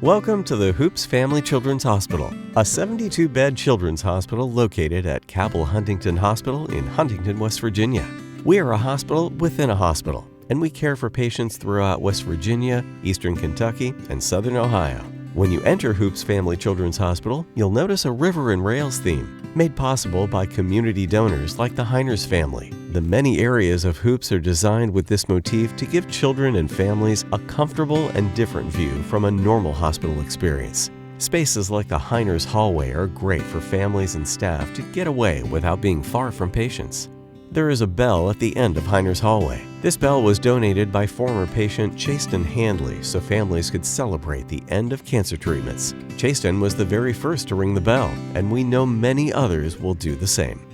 Welcome to the Hoops Family Children's Hospital, a 72-bed children's hospital located at Cabell Huntington Hospital in Huntington, West Virginia. We are a hospital within a hospital, and we care for patients throughout West Virginia, Eastern Kentucky, and Southern Ohio. When you enter Hoops Family Children's Hospital, you'll notice a river and rails theme, made possible by community donors like the Heiners family. The many areas of Hoops are designed with this motif to give children and families a comfortable and different view from a normal hospital experience. Spaces like the Heiners hallway are great for families and staff to get away without being far from patients. There is a bell at the end of Heiners hallway. This bell was donated by former patient Chasten Handley so families could celebrate the end of cancer treatments. Chasten was the very first to ring the bell, and we know many others will do the same.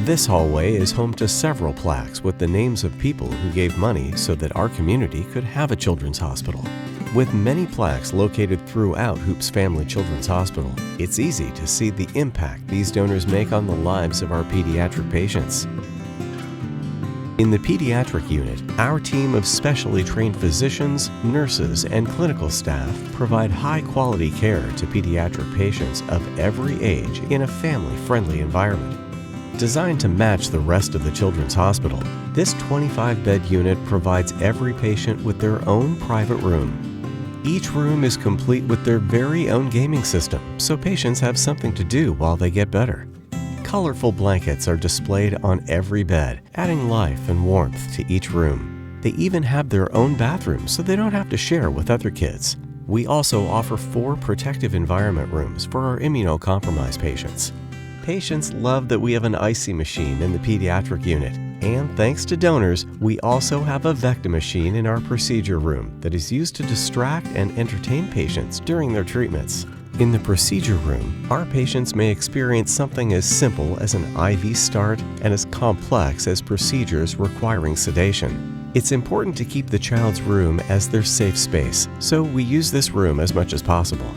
This hallway is home to several plaques with the names of people who gave money so that our community could have a children's hospital. With many plaques located throughout Hoops Family Children's Hospital, it's easy to see the impact these donors make on the lives of our pediatric patients. In the pediatric unit, our team of specially trained physicians, nurses, and clinical staff provide high-quality care to pediatric patients of every age in a family-friendly environment. Designed to match the rest of the children's hospital, this 25-bed unit provides every patient with their own private room. Each room is complete with their very own gaming system, so patients have something to do while they get better. Colorful blankets are displayed on every bed, adding life and warmth to each room. They even have their own bathroom so they don't have to share with other kids. We also offer 4 protective environment rooms for our immunocompromised patients. Patients love that we have an icy machine in the pediatric unit, and thanks to donors, we also have a Vecta machine in our procedure room that is used to distract and entertain patients during their treatments. In the procedure room, our patients may experience something as simple as an IV start and as complex as procedures requiring sedation. It's important to keep the child's room as their safe space, so we use this room as much as possible.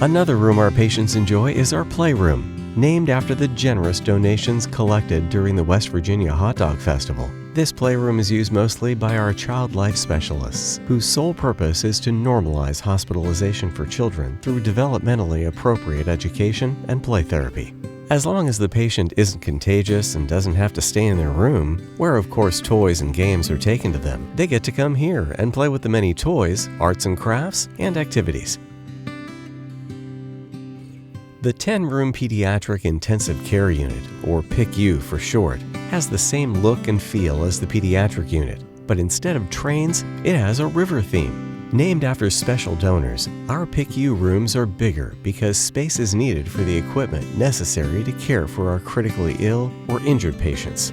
Another room our patients enjoy is our playroom, named after the generous donations collected during the West Virginia Hot Dog Festival. This playroom is used mostly by our child life specialists, whose sole purpose is to normalize hospitalization for children through developmentally appropriate education and play therapy. As long as the patient isn't contagious and doesn't have to stay in their room, where of course toys and games are taken to them, they get to come here and play with the many toys, arts and crafts, and activities. The 10-room Pediatric Intensive Care Unit, or PICU for short, has the same look and feel as the pediatric unit, but instead of trains, it has a river theme. Named after special donors, our PICU rooms are bigger because space is needed for the equipment necessary to care for our critically ill or injured patients.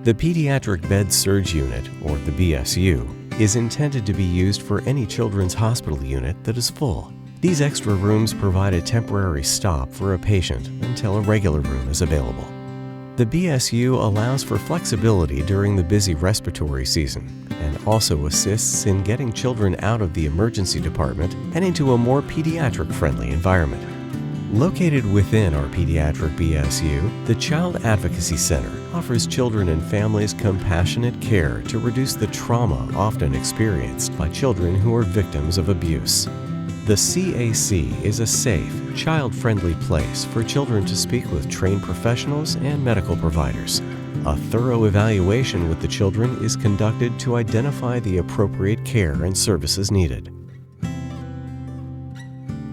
The Pediatric Bed Surge Unit, or the BSU, is intended to be used for any children's hospital unit that is full. These extra rooms provide a temporary stop for a patient until a regular room is available. The BSU allows for flexibility during the busy respiratory season and also assists in getting children out of the emergency department and into a more pediatric-friendly environment. Located within our pediatric BSU, the Child Advocacy Center offers children and families compassionate care to reduce the trauma often experienced by children who are victims of abuse. The CAC is a safe, child-friendly place for children to speak with trained professionals and medical providers. A thorough evaluation with the children is conducted to identify the appropriate care and services needed.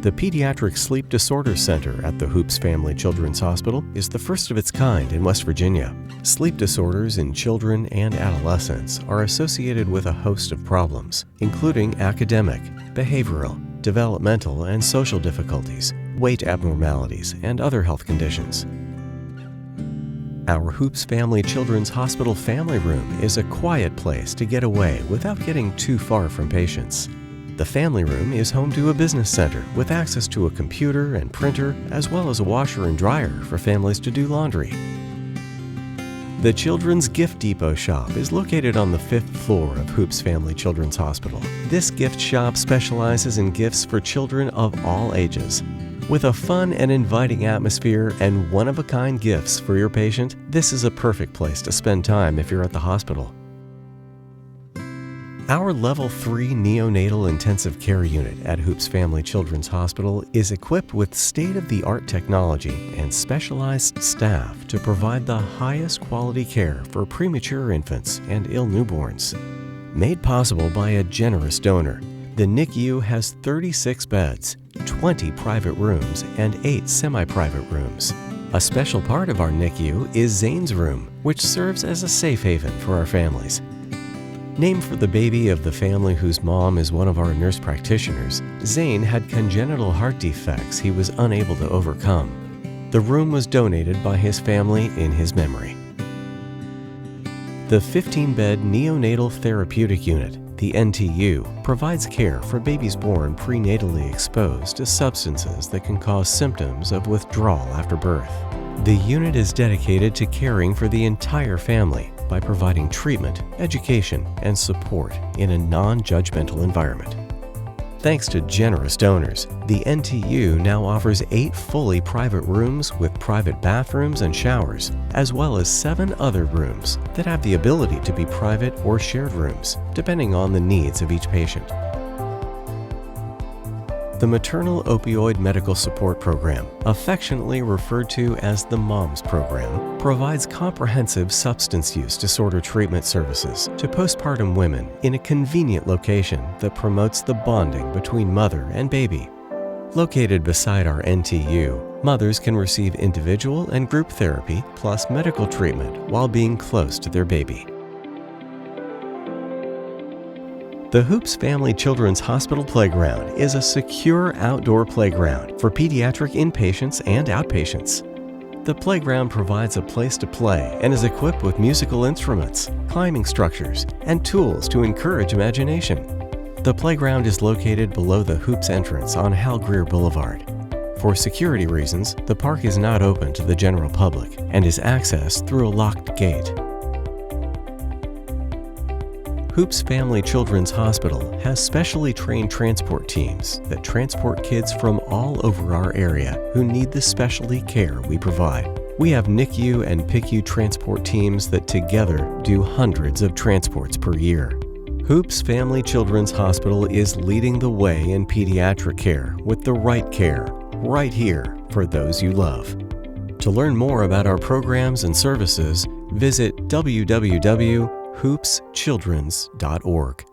The Pediatric Sleep Disorder Center at the Hoops Family Children's Hospital is the first of its kind in West Virginia. Sleep disorders in children and adolescents are associated with a host of problems, including academic, behavioral, developmental and social difficulties, weight abnormalities, and other health conditions. Our Hoops Family Children's Hospital Family Room is a quiet place to get away without getting too far from patients. The family room is home to a business center with access to a computer and printer, as well as a washer and dryer for families to do laundry. The Children's Gift Depot shop is located on the 5th floor of Hoops Family Children's Hospital. This gift shop specializes in gifts for children of all ages. With a fun and inviting atmosphere and one-of-a-kind gifts for your patient, this is a perfect place to spend time if you're at the hospital. Our Level 3 neonatal intensive care unit at Hoops Family Children's Hospital is equipped with state-of-the-art technology and specialized staff to provide the highest quality care for premature infants and ill newborns. Made possible by a generous donor, the NICU has 36 beds, 20 private rooms, and 8 semi-private rooms. A special part of our NICU is Zane's room, which serves as a safe haven for our families. Named for the baby of the family whose mom is one of our nurse practitioners, Zane had congenital heart defects he was unable to overcome. The room was donated by his family in his memory. The 15-bed Neonatal Therapeutic Unit, the NTU, provides care for babies born prenatally exposed to substances that can cause symptoms of withdrawal after birth. The unit is dedicated to caring for the entire family by providing treatment, education, and support in a non-judgmental environment. Thanks to generous donors, the NTU now offers 8 fully private rooms with private bathrooms and showers, as well as 7 other rooms that have the ability to be private or shared rooms, depending on the needs of each patient. The Maternal Opioid Medical Support Program, affectionately referred to as the MOMS program, provides comprehensive substance use disorder treatment services to postpartum women in a convenient location that promotes the bonding between mother and baby. Located beside our NTU, mothers can receive individual and group therapy plus medical treatment while being close to their baby. The Hoops Family Children's Hospital Playground is a secure outdoor playground for pediatric inpatients and outpatients. The playground provides a place to play and is equipped with musical instruments, climbing structures, and tools to encourage imagination. The playground is located below the Hoops entrance on Hal Greer Boulevard. For security reasons, the park is not open to the general public and is accessed through a locked gate. Hoops Family Children's Hospital has specially trained transport teams that transport kids from all over our area who need the specialty care we provide. We have NICU and PICU transport teams that together do hundreds of transports per year. Hoops Family Children's Hospital is leading the way in pediatric care with the right care, right here for those you love. To learn more about our programs and services, visit www.hoopschildrens.org.